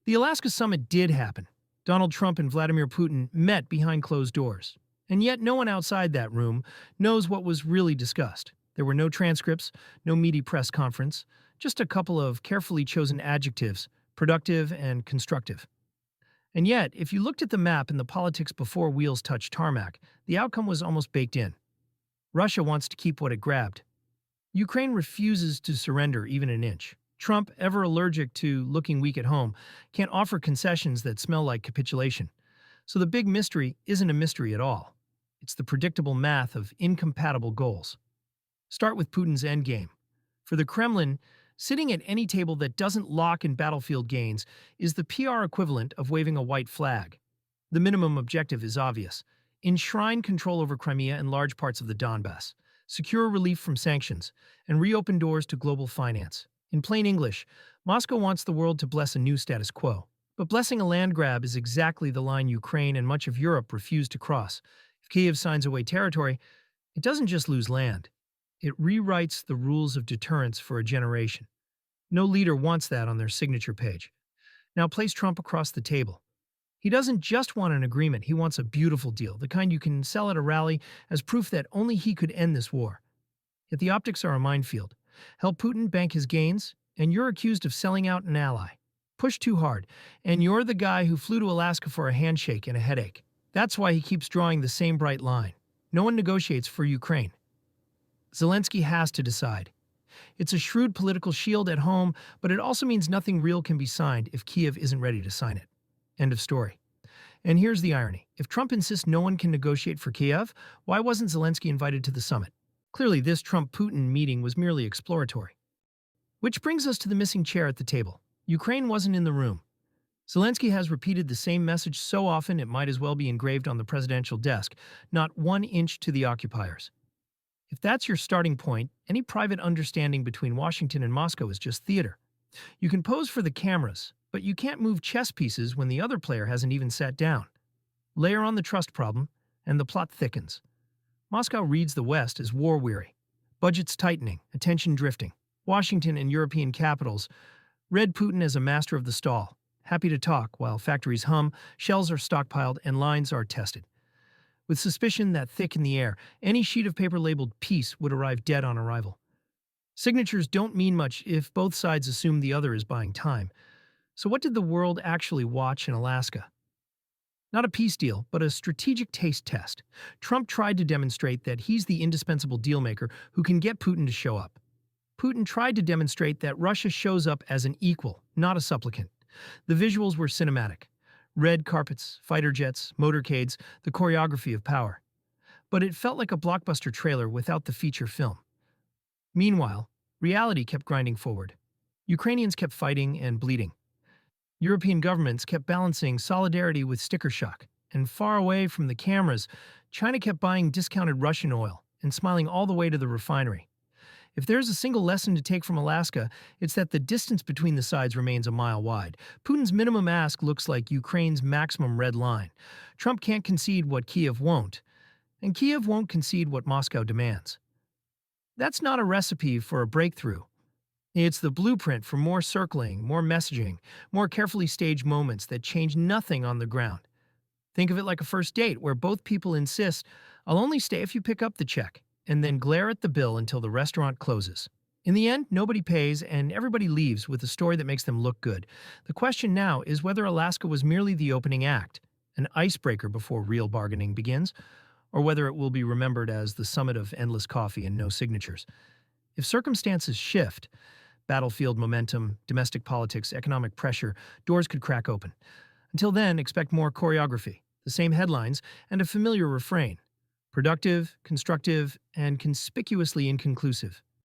The Alaska summit did happen. Donald Trump and Vladimir Putin met behind closed doors. And yet no one outside that room knows what was really discussed. There were no transcripts, no meaty press conference, just a couple of carefully chosen adjectives, productive and constructive. And yet, if you looked at the map and the politics before wheels touched tarmac, the outcome was almost baked in. Russia wants to keep what it grabbed. Ukraine refuses to surrender even an inch. Trump, ever allergic to looking weak at home, can't offer concessions that smell like capitulation. So the big mystery isn't a mystery at all. It's the predictable math of incompatible goals. Start with Putin's endgame. For the Kremlin, sitting at any table that doesn't lock in battlefield gains is the PR equivalent of waving a white flag. The minimum objective is obvious. Enshrine control over Crimea and large parts of the Donbass, secure relief from sanctions, and reopen doors to global finance. In plain English, Moscow wants the world to bless a new status quo. But blessing a land grab is exactly the line Ukraine and much of Europe refuse to cross. If Kyiv signs away territory, it doesn't just lose land. It rewrites the rules of deterrence for a generation. No leader wants that on their signature page. Now place Trump across the table. He doesn't just want an agreement, he wants a beautiful deal, the kind you can sell at a rally as proof that only he could end this war. Yet the optics are a minefield. Help Putin bank his gains, and you're accused of selling out an ally. Push too hard, and you're the guy who flew to Alaska for a handshake and a headache. That's why he keeps drawing the same bright line. No one negotiates for Ukraine. Zelensky has to decide. It's a shrewd political shield at home, but it also means nothing real can be signed if Kyiv isn't ready to sign it. End of story. And here's the irony. If Trump insists no one can negotiate for Kyiv, why wasn't Zelensky invited to the summit? Clearly, this Trump-Putin meeting was merely exploratory. Which brings us to the missing chair at the table. Ukraine wasn't in the room. Zelensky has repeated the same message so often it might as well be engraved on the presidential desk, not 1 inch to the occupiers. If that's your starting point, any private understanding between Washington and Moscow is just theater. You can pose for the cameras, but you can't move chess pieces when the other player hasn't even sat down. Layer on the trust problem, and the plot thickens. Moscow reads the West as war-weary. Budgets tightening, attention drifting. Washington and European capitals read Putin as a master of the stall, happy to talk while factories hum, shells are stockpiled, and lines are tested. With suspicion that thick in the air, any sheet of paper labeled peace would arrive dead on arrival. Signatures don't mean much if both sides assume the other is buying time. So what did the world actually watch in Alaska? Not a peace deal, but a strategic taste test. Trump tried to demonstrate that he's the indispensable dealmaker who can get Putin to show up. Putin tried to demonstrate that Russia shows up as an equal, not a supplicant. The visuals were cinematic. Red carpets, fighter jets, motorcades, the choreography of power. But it felt like a blockbuster trailer without the feature film. Meanwhile, reality kept grinding forward. Ukrainians kept fighting and bleeding. European governments kept balancing solidarity with sticker shock. And far away from the cameras, China kept buying discounted Russian oil and smiling all the way to the refinery. If there's a single lesson to take from Alaska, it's that the distance between the sides remains a mile wide. Putin's minimum ask looks like Ukraine's maximum red line. Trump can't concede what Kyiv won't, and Kyiv won't concede what Moscow demands. That's not a recipe for a breakthrough. It's the blueprint for more circling, more messaging, more carefully staged moments that change nothing on the ground. Think of it like a first date where both people insist, "I'll only stay if you pick up the check," and then glare at the bill until the restaurant closes. In the end, nobody pays and everybody leaves with a story that makes them look good. The question now is whether Alaska was merely the opening act, an icebreaker before real bargaining begins, or whether it will be remembered as the summit of endless coffee and no signatures. If circumstances shift, battlefield momentum, domestic politics, economic pressure, doors could crack open. Until then, expect more choreography, the same headlines, and a familiar refrain. Productive, constructive, and conspicuously inconclusive.